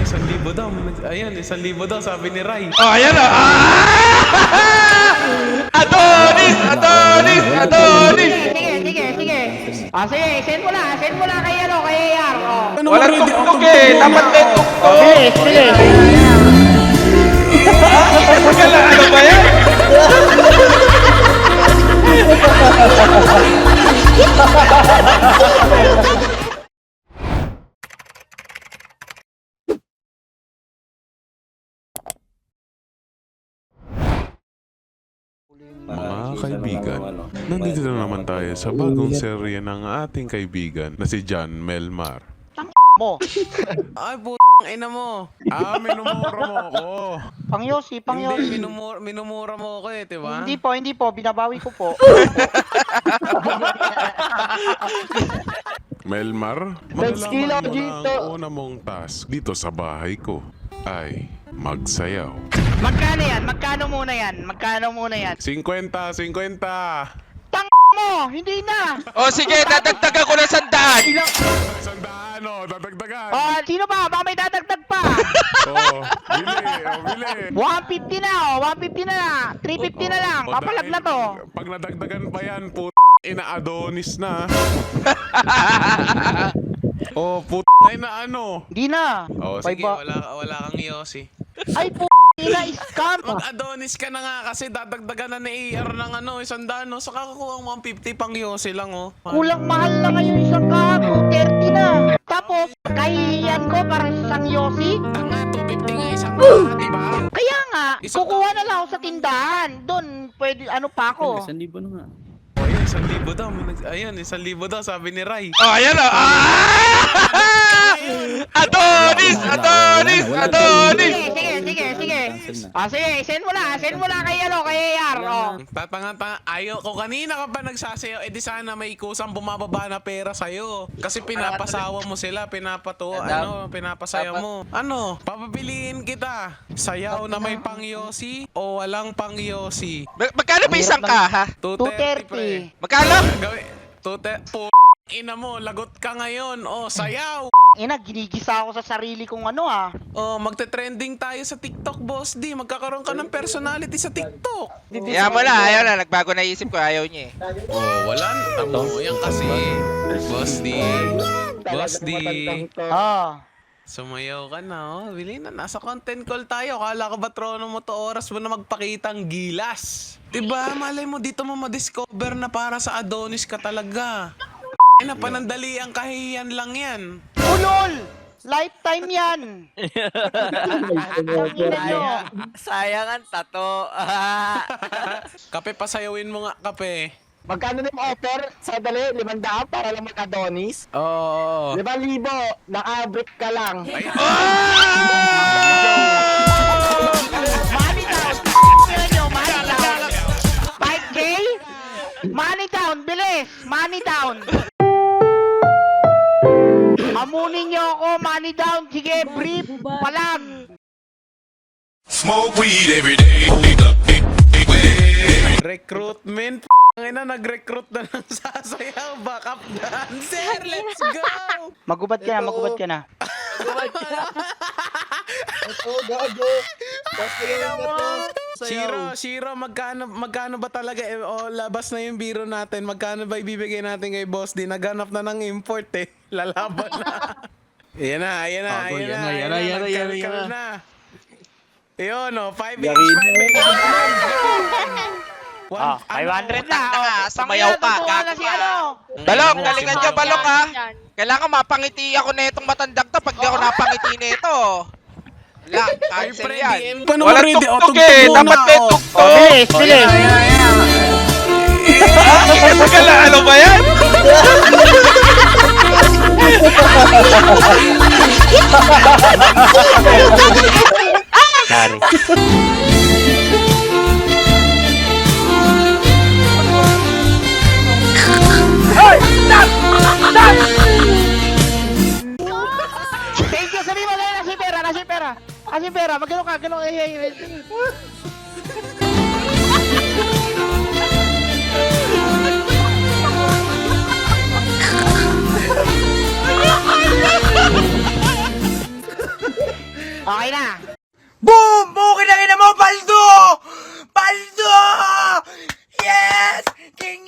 1,000 daw. Ayan, 1,000 daw, sabi ni Rai. Oh, ayan o. Adonis! Adonis! Adonis! Sige. Sige, send mo na kay AR. Walang tuktok eh. Dapat may tuktok. Sige. Ano ba yan? Mga kaibigan, nandito na naman tayo sa bagong serye ng ating kaibigan na si John Melmar. Mo. Ay, putang ina mo. Minumura mo ako. Pang Yossi. Hindi, minumura mo ako eh, diba? Hindi po, binabawi ko po. Melmar, malalaman mo na ang una mong task dito sa bahay ko ay magsayaw. Magkano muna yan? 50. Tang mo, hindi na. O sige, dadagdagan ko ng 100. Sandaan o, dadagdagan. Sino ba? Baka may dadagdag pa. Bili. 150 na, 350 na lang. Papalag na to. Pag nadagdagan pa yan, ina Adonis na. Ina ano? Hindi na. Sige, wala kang Yossi. Ay ina, scam. Mag-Adonis ka na nga kasi dadagdagan na ni AR ng 100 no. Saka kukuha ang 150 pang Yossi lang oh. Kulang mahal na ngayon isang kahago, 30 na. Tapos, kahihiyan ko para sa isang Yossi. Tanga, 250 nga isang lahat, diba? Kaya nga, Isang kukuha na lang ako sa tindahan. Doon, pwede, ano pa ako. 1,000 na nga. Ayan, 1,000 daw. Ayan, 1,000 daw, sabi ni Rai. Oh, ayan o. Adonis! Adonis! Adonis! Sige. Sige, send mo na kay AR. Tatanga-tanga. Ayaw ko kanina ka pa nagsasayaw. Eh di sana may kusang bumababa na pera sa'yo. Kasi pinapasawa mo sila. Pinapasayaw mo. Ano? Papapiliin kita. Sayaw na may pang Yossi o walang pang Yossi? Magkano ba isang kaha? 230 pre. Magkano? Gawin. Ina mo, lagot ka ngayon. O, sayaw. Ina, ginigisa ako sa sarili kong ano O, magte-trending tayo sa TikTok, Boss D. Magkakaroon ka ng personality sa TikTok. Kaya mo na, ayaw na. Nagbago na isip ko, ayaw niya eh. Oh, wala. Tamo, yan kasi. Boss D. Sumayaw ka na, oh. Bili na, nasa content call tayo. Kala ko ba trono mo to oras mo na magpakitang gilas? Diba, malay mo dito mo ma-discover na para sa Adonis ka talaga. Na panandali ang kahihiyan lang yan. Ulol! Lifetime yan! Sayang ang tato. Kape, pasayawin mo nga, kape. Magkano na yung offer? Sa dali, 500 para lang mag-Adonis. Oo. 5,000, naka-brief ka lang. Money down! Money down! 5K? Money down! Bilis! Money down! Amunin niyo ako! Money down! Sige, brief! Palag! Smoke weed every day. Recruitment. Ngayon na, nag-recruit na ng sasayaw. Backup dancer. Let's go! Magubad ka na. Shiro, magkano ba talaga? Labas na yung biro natin. Magkano ba ibibigay natin kay Boss D? Naghanap na ng import eh. Lalaban na. Ayan na. Nagkalkal na. Ayun, 5 500 na. Sumayaw ka. Balong, galingan nyo, Balong ha. Kailangan mapangiti ako na itong matandang to pag di ako napangiti na ito. Wala, cancel yan. Walang tuktok eh. Dapat may tuktok. Bilis! Ano ba yan? Sorry. Thank you! Sabi mo na nasi pera! Magkano ka? Okay na. Boom! Bukin na mo, Paldo! Paldo! Yes! King